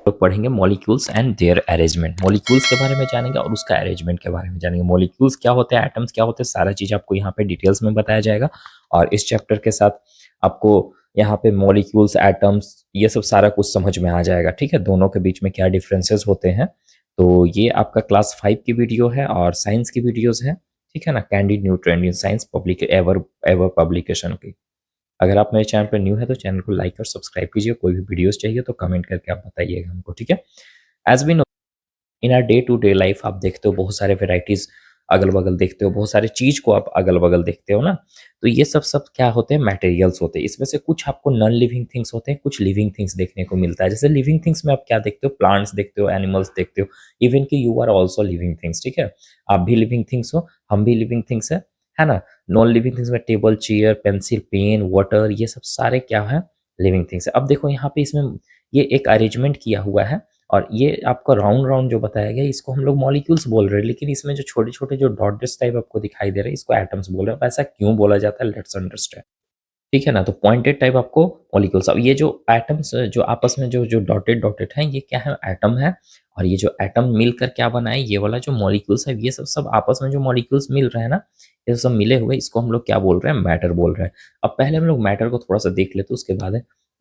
लोग पढ़ेंगे molecules and their arrangement. Molecules के बारे में जानेंगे और उसका अरेंजमेंट के बारे में जानेंगे। मॉलिक्यूल्स क्या होते हैं, एटम्स क्या होते हैं, सारा चीज आपको यहाँ पे डिटेल्स में बताया जाएगा। और इस चैप्टर के साथ आपको यहाँ पे मॉलिक्यूल्स, एटम्स, ये सब सारा कुछ समझ में आ जाएगा। ठीक है, दोनों के बीच में क्या डिफरेंसेस होते हैं। तो ये आपका क्लास 5 की वीडियो है और साइंस की वीडियोज है। ठीक है ना, candid new trend in science public ever ever publication की। अगर आप मेरे चैनल पर न्यू है तो चैनल को लाइक और सब्सक्राइब कीजिए। कोई भी वीडियोस चाहिए तो कमेंट करके आप बताइएगा हमको। ठीक है, as we know in our day to day life आप देखते हो बहुत सारे वेराइटीज अगल बगल देखते हो, बहुत सारे चीज को आप अगल बगल देखते हो ना। तो ये सब सब क्या होते हैं, मटेरियल्स होते हैं। इसमें से कुछ आपको नॉन लिविंग थिंग्स होते हैं, कुछ लिविंग थिंग्स देखने को मिलता है। जैसे लिविंग थिंग्स में आप क्या देखते हो, प्लांट्स देखते हो, एनिमल्स देखते हो, इवन कि you are also living things. ठीक है, आप भी लिविंग थिंग्स हो, हम भी लिविंग थिंग्स है ना। नॉन लिविंग थिंग्स में table, chair, pencil, pen, water, ये सब सारे क्या है, लिविंग थिंग्स है। अब देखो यहाँ पे इसमें ये एक अरेंजमेंट किया हुआ है और ये आपको राउंड राउंड जो बताया गया इसको हम लोग मॉलिक्यूल्स बोल रहे हैं, लेकिन इसमें जो छोटे छोटे जो डॉट्स टाइप आपको दिखाई दे रहे हैं इसको एटम्स बोल रहे हैं। ऐसा क्यों बोला जाता है, लेट्स अंडरस्टैंड। ठीक है ना, तो पॉइंटेड टाइप आपको मॉलिक्यूल्स। अब ये जो एटम्स जो आपस में जो जो डॉटेड डॉटेड हैं ये क्या है, एटम है। और ये जो एटम मिलकर क्या बनाए, ये वाला जो मॉलिक्यूल्स है, ये सब सब आपस में जो मॉलिक्यूल्स मिल रहे हैं ना, ये सब मिले हुए, इसको हम लोग क्या बोल रहे हैं, मैटर बोल रहे हैं। अब पहले हम लोग मैटर को थोड़ा सा देख लेते, उसके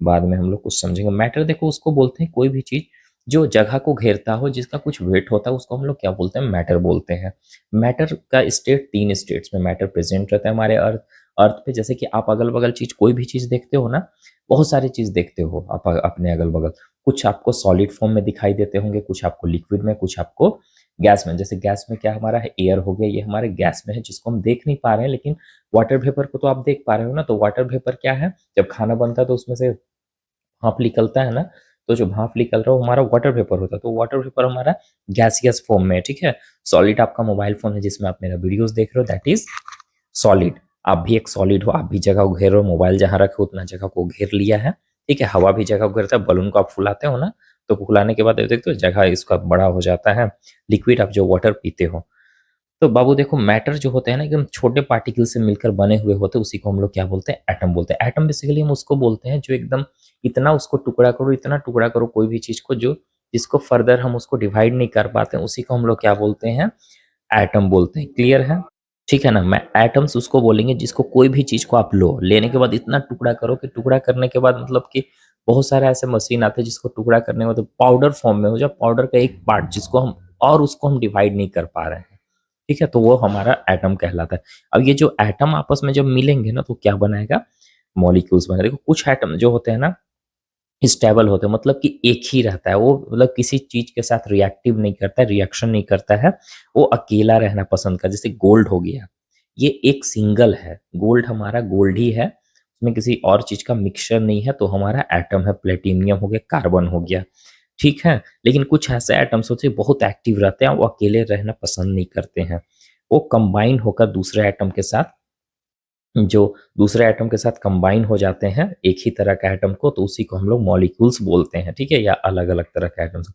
बाद में हम लोग कुछ समझेंगे। मैटर देखो उसको बोलते हैं कोई भी चीज जो जगह को घेरता हो, जिसका कुछ वेट होता है, उसको हम लोग क्या बोलते हैं, मैटर बोलते हैं। मैटर का स्टेट, 3 स्टेट्स में मैटर प्रेजेंट रहता है हमारे अर्थ पे। जैसे कि आप अगल बगल चीज, कोई भी चीज देखते हो ना, बहुत सारी चीज देखते हो आप अपने अगल बगल। कुछ आपको सॉलिड फॉर्म में दिखाई देते होंगे, कुछ आपको लिक्विड में, कुछ आपको गैस में। जैसे गैस में क्या हमारा है, एयर हो गया, ये हमारे गैस में है जिसको हम देख नहीं पा रहे हैं। लेकिन वाटर वेपर को तो आप देख पा रहे हो ना। तो वाटर वेपर क्या है, जब खाना बनता है तो उसमें से भाप निकलता है ना। तो जो भाप निकल रहा है वो हमारा वाटर वेपर होता है। तो वाटर वेपर हमारा गैसियस फॉर्म में है। ठीक है, सॉलिड आपका मोबाइल फोन है जिसमें आप मेरा वीडियोस देख रहे हो, दैट इज सॉलिड। आप भी एक सॉलिड हो, आप भी जगह को घेर रहे हो, मोबाइल जहां रखे उतना जगह को घेर लिया है। ठीक है, हवा भी जगह को घेरता है। बलून को आप फुलाते हो ना, तो फुलाने के बाद देखते हो जगह इसका बड़ा हो जाता है। लिक्विड आप जो वाटर पीते हो। तो बाबू देखो, मैटर जो होते हैं ना, एकदम छोटे पार्टिकल से मिलकर बने हुए होते हैं, उसी को हम लोग क्या बोलते हैं, एटम बोलते हैं। एटम बेसिकली हम उसको बोलते हैं जो एकदम इतना उसको टुकड़ा करो, इतना टुकड़ा करो कोई भी चीज को, जो जिसको फर्दर हम उसको डिवाइड नहीं कर पाते हैं, उसी को हम लोग क्या बोलते हैं, एटम बोलते हैं। क्लियर है। ठीक है ना, मैं एटम्स उसको बोलेंगे जिसको कोई भी चीज को आप लो, लेने के बाद इतना टुकड़ा करो कि टुकड़ा करने के बाद मतलब कि बहुत सारे ऐसे मशीन आते हैं जिसको टुकड़ा करने के बाद पाउडर फॉर्म में हो जाए, पाउडर का एक पार्ट जिसको हम, और उसको हम डिवाइड नहीं कर पा रहे हैं। ठीक है, तो वो हमारा एटम कहलाता है। अब ये जो एटम आपस में जब मिलेंगे ना तो क्या बनाएगा, मॉलिक्यूल्स बनेगा। देखो कुछ एटम जो होते हैं ना स्टेबल होते हैं, मतलब कि एक ही रहता है वो, मतलब किसी चीज के साथ रिएक्टिव नहीं करता है, रिएक्शन नहीं करता है, वो अकेला रहना पसंद करता है। जैसे गोल्ड हो गया, ये एक सिंगल है, गोल्ड हमारा गोल्ड ही है, उसमें किसी और चीज का मिक्सचर नहीं है, तो हमारा एटम है। प्लेटिनियम हो गया, कार्बन हो गया। ठीक है, लेकिन कुछ ऐसे एटम्स होते हैं बहुत एक्टिव रहते हैं, वो अकेले रहना पसंद नहीं करते हैं, वो कंबाइन होकर दूसरे एटम के साथ, जो दूसरे एटम के साथ कंबाइन हो जाते हैं एक ही तरह का एटम को, तो उसी को हम लोग मॉलिक्यूल्स बोलते हैं। ठीक है, या अलग अलग तरह का एटम्स।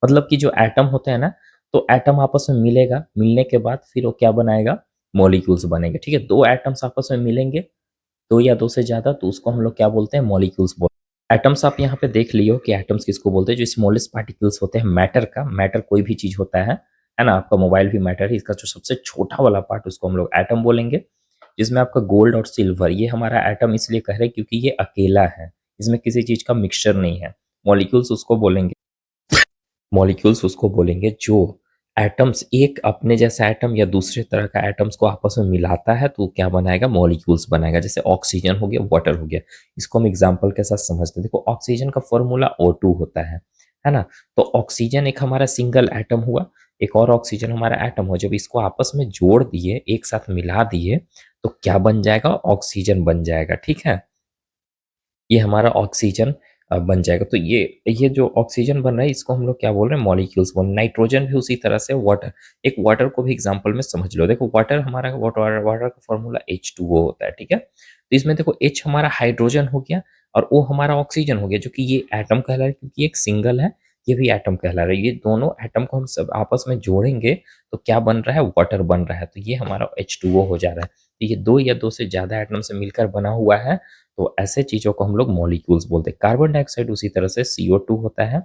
मतलब कि जो एटम होते हैं ना, तो एटम आपस में मिलेगा, मिलने के बाद फिर वो क्या बनाएगा, मॉलिक्यूल्स बनेंगे। ठीक है, दो एटम्स आपस में मिलेंगे, दो या दो से ज्यादा, तो उसको हम लोग क्या बोलते हैं, मॉलिक्यूल्स बोलते हैं। एटम्स आप यहाँ पे देख लियो कि एटम्स किसको बोलते हैं, जो स्मॉलेस्ट पार्टिकल्स होते हैं मैटर का। मैटर कोई भी चीज होता है ना, आपका मोबाइल भी मैटर है, इसका जो सबसे छोटा वाला पार्ट उसको हम लोग एटम बोलेंगे। जिसमें आपका गोल्ड और सिल्वर, ये हमारा एटम इसलिए कह रहे हैं क्योंकि ये अकेला है, इसमें किसी चीज का मिक्सचर नहीं है। मॉलिक्यूल्स उसको बोलेंगे, मॉलिक्यूल्स उसको बोलेंगे जो एटम्स, एक अपने जैसा एटम या दूसरे तरह का एटम्स को आपस में मिलाता है, तो क्या बनाएगा, मॉलिक्यूल्स बनाएगा। जैसे ऑक्सीजन हो गया, वाटर हो गया। इसको हम एग्जांपल के साथ समझते हैं। देखो ऑक्सीजन का फॉर्मूला O2 होता है ना। तो ऑक्सीजन एक हमारा सिंगल एटम हुआ, एक और ऑक्सीजन हमारा एटम हो, जब इसको आपस में जोड़ दिए, एक साथ मिला दिए, तो क्या बन जाएगा, ऑक्सीजन बन जाएगा। ठीक है, ये हमारा ऑक्सीजन बन जाएगा। तो ये जो ऑक्सीजन बन रहा है इसको हम लोग क्या बोल रहे हैं, मॉलिक्यूल्स बोल। नाइट्रोजन भी उसी तरह से, वाटर, एक वाटर को भी एग्जांपल में समझ लो। देखो वाटर हमारा, वाटर वाटर का फॉर्मूला H2O होता है। ठीक है, तो इसमें देखो H हमारा हाइड्रोजन हो गया और O हमारा ऑक्सीजन हो गया, जो कि ये एटम कहला रहा है क्योंकि एक सिंगल है, ये भी एटम कहला रहा है। ये दोनों एटम को हम सब आपस में जोड़ेंगे तो क्या बन रहा है, वाटर बन रहा है, तो ये हमारा H2O हो जा रहा है। तो ये दो या दो से ज्यादा एटम से मिलकर बना हुआ है, तो ऐसे चीजों को हम लोग मॉलिक्यूल्स बोलते हैं। कार्बन डाइऑक्साइड उसी तरह से CO2 होता है।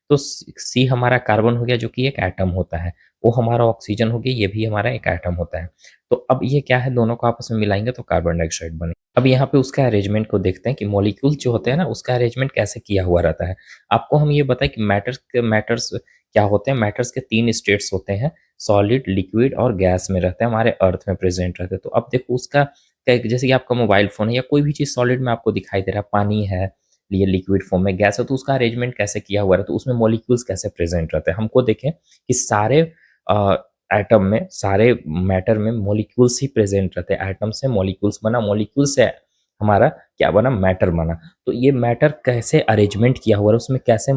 तो सी हमारा कार्बन हो गया जो कि एक एटम होता है, वो हमारा ऑक्सीजन हो गया, ये भी हमारा एक एटम होता है। तो अब ये क्या है, दोनों को आपस में मिलाएंगे तो कार्बन डाइऑक्साइड बने। अब यहाँ पे उसका अरेंजमेंट को देखते हैं कि मॉलिक्यूल जो होते हैं ना, उसका अरेंजमेंट कैसे किया हुआ रहता है। आपको हम ये बताएं कि मैटर्स क्या होते हैं। मैटर्स के तीन स्टेट्स होते हैं, सॉलिड, लिक्विड और गैस में रहते हैं, हमारे अर्थ में प्रेजेंट रहते हैं। तो अब देखो उसका जैसे कि आपका मोबाइल फोन है या कोई भी चीज सॉलिड में आपको दिखाई दे रहा है, पानी है, ये लिक्विड फॉर्म में, गैस है, तो उसका अरेंजमेंट कैसे किया हुआ है, तो उसमें मॉलिक्यूल्स कैसे प्रेजेंट रहते हैं। हमको देखें कि सारे एटम में, सारे मैटर में मॉलिक्यूल्स ही प्रेजेंट रहते हैं। एटम से मॉलिक्यूल्स बना, मॉलिक्यूल से हमारा क्या बना, मैटर बना। तो ये मैटर कैसे अरेंजमेंट किया हुआ है, उसमें कैसे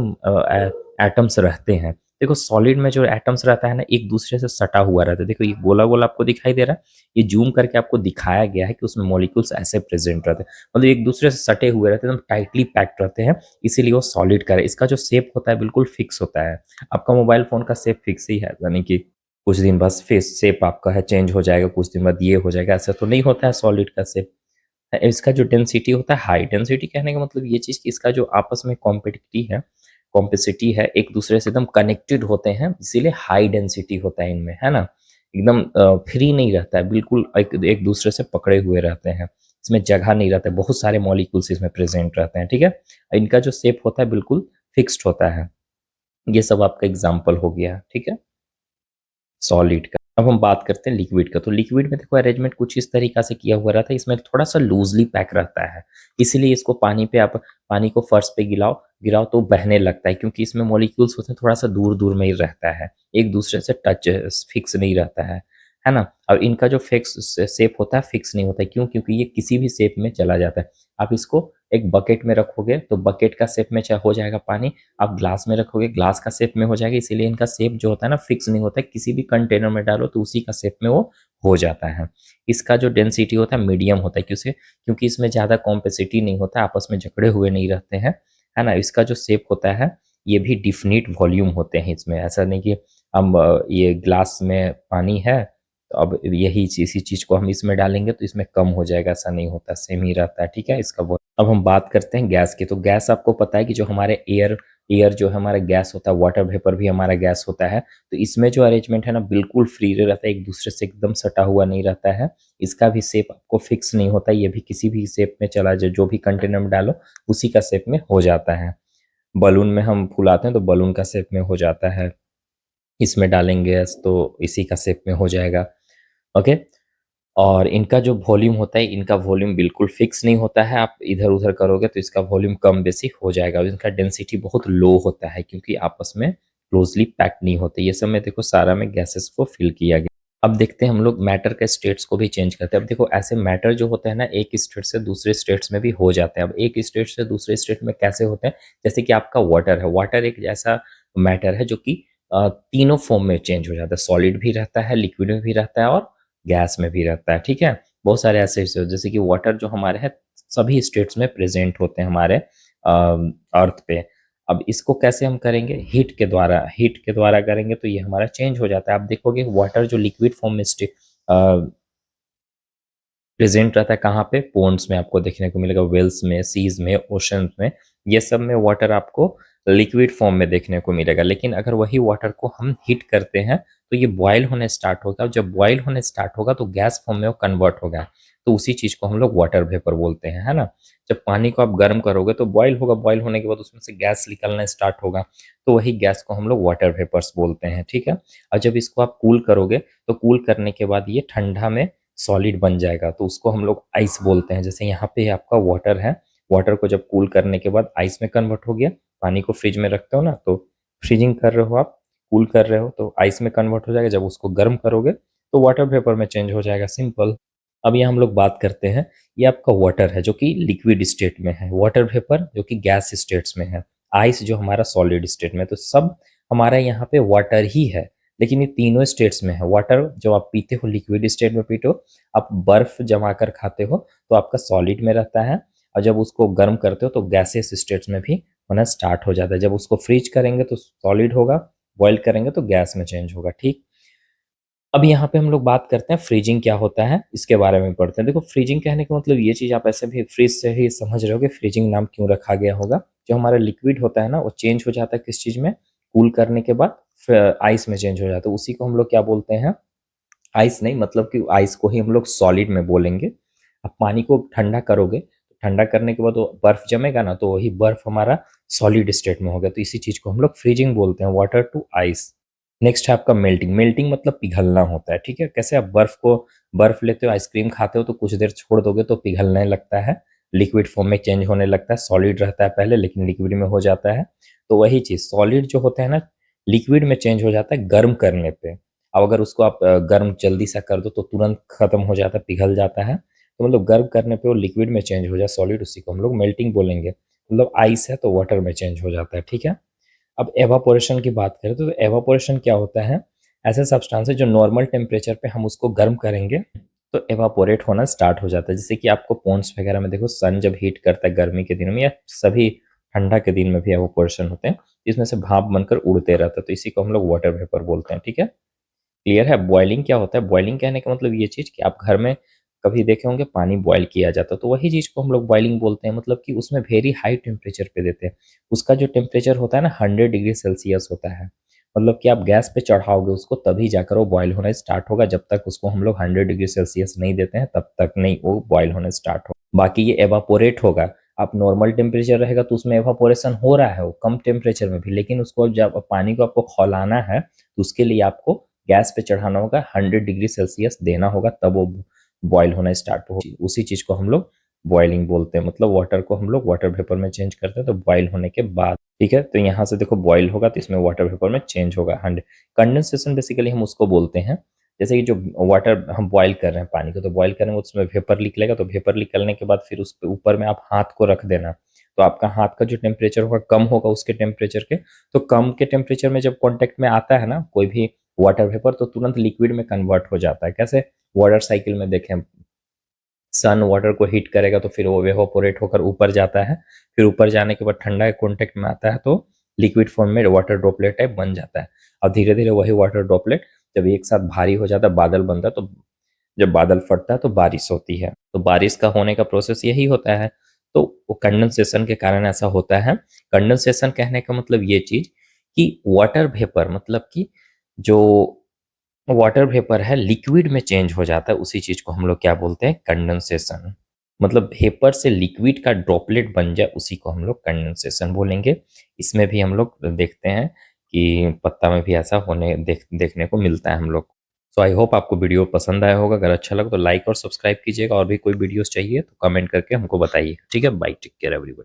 एटम्स रहते हैं। देखो सॉलिड में जो एटम्स रहता है ना, एक दूसरे से सटा हुआ रहता है। देखो ये गोला गोला आपको दिखाई दे रहा है, ये जूम करके आपको दिखाया गया है कि उसमें मॉलिक्यूल्स ऐसे प्रेजेंट रहते हैं, मतलब एक दूसरे से सटे हुए रहते हैं, एकदम टाइटली पैक्ड रहते हैं, इसीलिए वो सॉलिड का है। इसका जो शेप होता है बिल्कुल फिक्स होता है। आपका मोबाइल फोन का शेप फिक्स ही है, यानी कि कुछ दिन बाद फेस शेप आपका है चेंज हो जाएगा, कुछ दिन बाद ये हो जाएगा, ऐसा तो नहीं होता है सॉलिड का शेप। इसका जो डेंसिटी होता है, हाई डेंसिटी कहने का मतलब ये चीज कि इसका जो आपस में कॉम्पेसिटी है, एक दूसरे से एकदम कनेक्टेड होते हैं, इसीलिए हाई डेंसिटी होता है इनमें, है ना। एकदम फ्री नहीं रहता है, बिल्कुल एक दूसरे से पकड़े हुए रहते हैं, इसमें जगह नहीं रहता है, बहुत सारे मॉलिक्यूल्स इसमें प्रेजेंट रहते हैं, ठीक है। इनका जो शेप होता है बिल्कुल फिक्स्ड होता है। ये सब आपका एग्जाम्पल हो गया, ठीक है, सॉलिड का। अब हम बात करते हैं लिक्विड का। तो लिक्विड में देखो अरेंजमेंट कुछ इस तरीका से किया हुआ रहता है, इसमें थोड़ा सा लूजली पैक रहता है, इसीलिए इसको पानी पे आप पानी को फर्श पे गिराओ गिराओ तो बहने लगता है, क्योंकि इसमें मॉलिक्यूल्स होते हैं, थोड़ा सा दूर दूर में ही रहता है, एक दूसरे से टच फिक्स नहीं रहता है ना। और इनका जो फिक्स शेप होता है फिक्स नहीं होता है, क्यों, क्योंकि ये किसी भी शेप में चला जाता है। आप इसको एक बकेट में रखोगे तो बकेट का शेप में हो जाएगा पानी, आप ग्लास में रखोगे ग्लास का शेप में हो जाएगा, इसीलिए इनका शेप जो होता है ना फिक्स नहीं होता है, किसी भी कंटेनर में डालो तो उसी का शेप में वो हो जाता है। इसका जो डेंसिटी होता है मीडियम होता है, क्योंकि इसमें ज़्यादा कॉम्पेसिटी नहीं होता, आपस में जकड़े हुए नहीं रहते हैं, है ना। इसका जो शेप होता है ये भी डिफिनिट वॉल्यूम होते हैं इसमें, ऐसा नहीं कि हम ये ग्लास में पानी है तो अब यही इसी चीज को हम इसमें डालेंगे तो इसमें कम हो जाएगा, ऐसा नहीं होता, सेम ही रहता है, ठीक है इसका। अब हम बात करते हैं गैस की। तो गैस आपको पता है कि जो हमारे एयर जो है हमारा गैस होता है, वाटर वेपर भी हमारा गैस होता है। तो इसमें जो अरेंजमेंट है ना बिल्कुल फ्री रहता है, एक दूसरे से एकदम सटा हुआ नहीं रहता है। इसका भी शेप आपको फिक्स नहीं होता, ये भी किसी भी शेप में चला जाए, जो भी कंटेनर में डालो उसी का शेप में हो जाता है। बलून में हम फुलाते हैं तो बलून का शेप में हो जाता है, इसमें डालेंगे तो इसी का शेप में हो जाएगा, ओके। और इनका जो वॉल्यूम होता है, इनका वॉल्यूम बिल्कुल फिक्स नहीं होता है, आप इधर उधर करोगे तो इसका वॉल्यूम कम बेसी हो जाएगा, और इनका डेंसिटी बहुत लो होता है, क्योंकि आपस में क्लोजली पैक्ड नहीं होते। ये सब में देखो सारा में गैसेस को फिल किया गया। अब देखते हैं हम लोग मैटर के स्टेट्स को भी चेंज करते हैं। अब देखो ऐसे मैटर जो होते हैं ना, एक स्टेट से दूसरे स्टेट्स में भी हो जाते हैं। अब एक स्टेट से दूसरे स्टेट में कैसे होते हैं, जैसे कि आपका वाटर है, वाटर एक ऐसा मैटर है जो कि तीनों फॉर्म में चेंज हो जाता है, सॉलिड भी रहता है, लिक्विड में भी रहता है और गैस में भी रहता है, ठीक है। बहुत सारे ऐसे जैसे कि वाटर जो हमारे हैं सभी स्टेट्स में प्रेजेंट होते हैं हमारे अर्थ पे। अब इसको कैसे हम करेंगे, हीट के द्वारा करेंगे तो ये हमारा चेंज हो जाता है। आप देखोगे वाटर जो लिक्विड फॉर्म में प्रेजेंट रहता है कहाँ पे, पोन्ड्स में आपको देखने को मिलेगा, वेल्स में, सीज में, ओशंस में, ये सब में वाटर आपको लिक्विड फॉर्म में देखने को मिलेगा। लेकिन अगर वही वाटर को हम हीट करते हैं तो ये बॉयल होने स्टार्ट होगा, जब बॉयल होने स्टार्ट होगा तो गैस फॉर्म में वो कन्वर्ट होगा, तो उसी चीज को हम लोग वाटर वेपर बोलते हैं, है ना। जब पानी को आप गर्म करोगे तो बॉयल होगा, बॉयल होने के बाद उसमें से गैस निकलना स्टार्ट होगा, तो वही गैस को हम लोग वाटर वेपर्स बोलते हैं, ठीक है। और जब इसको आप कूल करोगे तो कूल करने के बाद ये ठंडा में सॉलिड बन जाएगा, तो उसको हम लोग आइस बोलते हैं। जैसे यहाँ पे आपका वाटर है, वाटर को जब कूल करने के बाद आइस में कन्वर्ट हो गया, पानी को फ्रिज में रखते हो ना तो फ्रीजिंग कर रहे हो आप, कूल कर रहे हो तो आइस में कन्वर्ट हो जाएगा, जब उसको गर्म करोगे तो वाटर वेपर में चेंज हो जाएगा, सिंपल। अब यहाँ हम लोग बात करते हैं, ये आपका वाटर है जो कि लिक्विड स्टेट में है, वाटर वेपर जो कि गैस स्टेट्स में है, आइस जो हमारा सॉलिड स्टेट में, तो सब हमारा यहाँ पे वाटर ही है। लेकिन ये तीनों स्टेट्स में है। वाटर जो आप पीते हो लिक्विड स्टेट में पीते हो, आप बर्फ जमा कर खाते हो तो आपका सॉलिड में रहता है, और जब उसको गर्म करते हो तो गैसेस स्टेट्स में भी होना स्टार्ट हो जाता है। जब उसको फ्रीज करेंगे तो सॉलिड होगा, बॉईल करेंगे तो गैस में चेंज होगा, ठीक। अब यहाँ पे हम लोग बात करते हैं फ्रीजिंग क्या होता है, इसके बारे में पढ़ते हैं। देखो फ्रीजिंग कहने का मतलब ये चीज़ आप ऐसे भी फ्रीज से ही समझ रहे हो कि फ्रीजिंग नाम क्यों रखा गया होगा। जो हमारा लिक्विड होता है ना वो चेंज हो जाता है किस चीज़ में, कूल करने के बाद आइस में चेंज हो जाता है, उसी को हम लोग क्या बोलते हैं, आइस नहीं, मतलब कि आइस को ही हम लोग सॉलिड में बोलेंगे। अब पानी को ठंडा करोगे तो ठंडा करने के बाद वो बर्फ जमेगा ना, तो वही बर्फ हमारा सॉलिड स्टेट में हो गया, तो इसी चीज को हम लोग फ्रीजिंग बोलते हैं, वाटर टू आइस। नेक्स्ट है आपका मेल्टिंग। मेल्टिंग मतलब पिघलना होता है, ठीक है। कैसे आप बर्फ लेते हो, आइसक्रीम खाते हो तो कुछ देर छोड़ दोगे तो पिघलने लगता है, लिक्विड फॉर्म में चेंज होने लगता है, सॉलिड रहता है पहले लेकिन लिक्विड में हो जाता है। तो वही चीज सॉलिड जो होता है ना लिक्विड में चेंज हो जाता है गर्म करने पे। अब अगर उसको आप गर्म जल्दी सा कर दो तो तुरंत खत्म हो जाता है, पिघल जाता है। तो मतलब गर्म करने पे वो लिक्विड में चेंज हो जाए सॉलिड, उसी को हम लोग मेल्टिंग बोलेंगे। मतलब आइस है तो वाटर में चेंज हो जाता है, ठीक है। अब एवापोरेशन की बात करें तो एवापोरेशन क्या होता है, ऐसे सब्सटेंस है जो नॉर्मल टेम्परेचर पे हम उसको गर्म करेंगे तो एवापोरेट होना स्टार्ट हो जाता है। जैसे कि आपको पोन्स वगैरह में देखो, सन जब हीट करता है गर्मी के दिनों में या सभी ठंडा के दिन में भी एवापोरेशन होते हैं, इसमें से भाप बनकर उड़ते रहता है, तो इसी को हम लोग वाटर वेपर बोलते हैं, ठीक है। क्लियर है। बॉइलिंग क्या होता है, बॉइलिंग कहने का मतलब ये चीज कि आप घर में कभी देखे होंगे पानी बॉईल किया जाता है, तो वही चीज को हम लोग बॉइलिंग बोलते हैं। मतलब कि उसमें वेरी हाई टेम्परेचर पे देते हैं, उसका जो टेम्परेचर होता है ना 100 डिग्री सेल्सियस होता है। मतलब कि आप गैस पे चढ़ाओगे उसको तभी जाकर वो बॉईल होना स्टार्ट होगा, जब तक उसको हम लोग 100 डिग्री सेल्सियस नहीं देते हैं तब तक नहीं वो बॉईल होना स्टार्ट हो। बाकी ये एवापोरेट होगा, आप नॉर्मल टेम्परेचर रहेगा तो उसमें एवापोरेशन हो रहा है वो कम टेम्परेचर में भी, लेकिन उसको जब पानी को आपको खौलाना है तो उसके लिए आपको गैस पे चढ़ाना होगा, 100 डिग्री सेल्सियस देना होगा, तब वो बॉयल होना स्टार्ट हो। उसी चीज को हम लोग बॉइलिंग बोलते हैं। मतलब वाटर को हम लोग वाटर वेपर में चेंज करते हैं तो बॉयल होने के बाद, ठीक है। तो यहाँ से देखो बॉयल होगा तो इसमें वाटर वेपर में चेंज होगा। एंड कंडेंसेशन बेसिकली हम उसको बोलते हैं, जैसे कि जो वाटर हम बॉयल कर रहे हैं पानी को, तो बॉयल करेंगे उसमें वेपर निकलेगा, तो वेपर निकलने के बाद फिर उस ऊपर में आप हाथ को रख देना, तो आपका हाथ का जो टेम्परेचर होगा कम होगा उसके टेम्परेचर के, तो कम के टेम्परेचर में जब कॉन्टेक्ट में आता है ना कोई भी वाटर वेपर तो तुरंत लिक्विड में कन्वर्ट हो जाता है। कैसे, वाटर साइकिल में देखें, सन वाटर को हीट करेगा तो फिर वो वेपोरेट होकर ऊपर जाता है, फिर ऊपर जाने के बाद ठंडा कॉन्टेक्ट में आता है तो लिक्विड फॉर्म में वाटर ड्रॉपलेट टाइप बन जाता है। और धीरे धीरे वही वाटर ड्रॉपलेट जब एक साथ भारी हो जाता है, बादल बनता है, तो जब बादल फटता है तो बारिश होती है। तो बारिश का होने का प्रोसेस यही होता है। तो वो कंडेंसेशन के कारण ऐसा होता है। कंडेंसेशन कहने का मतलब ये चीज कि वाटर वेपर मतलब कि जो वाटर वेपर है लिक्विड में चेंज हो जाता है, उसी चीज को हम लोग क्या बोलते हैं, कंडेंसेशन। मतलब वेपर से लिक्विड का ड्रॉपलेट बन जाए उसी को हम लोग कंडेंसेशन बोलेंगे। इसमें भी हम लोग देखते हैं कि पत्ता में भी ऐसा देखने को मिलता है हम लोग। सो आई होप आपको वीडियो पसंद आया होगा। अगर अच्छा लगा तो लाइक और सब्सक्राइब कीजिएगा, और भी कोई वीडियोस चाहिए तो कमेंट करके हमको बताइए, ठीक है। Bye, take care everyone.